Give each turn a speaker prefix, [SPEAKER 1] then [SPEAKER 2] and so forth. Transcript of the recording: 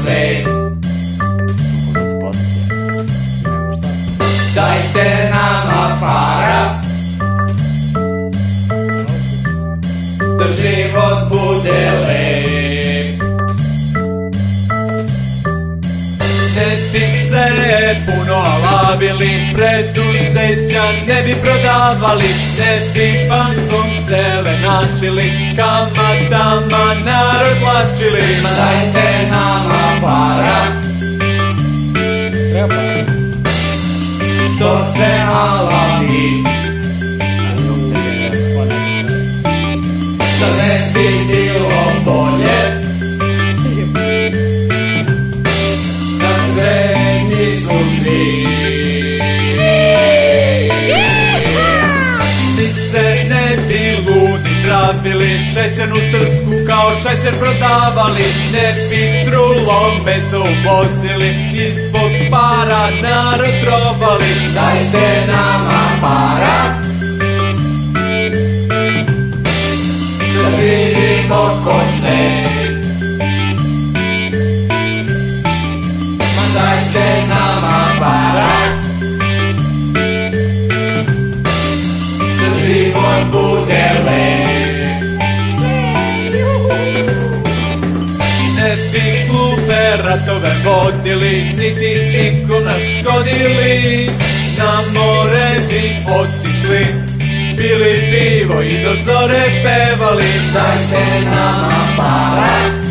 [SPEAKER 1] kose. Dajte nama para, da život bude lep. Ne bi se puno lavili, preduzeća ne bi prodavali, ne bi bankom cele našili, kamatama narod tlačili. Dajte nama para, što ste alati, da ne bi bilo bolje, na sveci su svi. Ni se ne bi ludi pravili, šećernu trsku kao šećer prodavali, ne bi trulo meso uvozili i zbog para narod trovali. Dajte nama para, da živimo ko se. Dajte nama para, da život bude lep. Ne bi glupe ratove vodili, niti nikom naškodili, na more bi otišli, pili pivo i do zore pevali. Dajte nama para,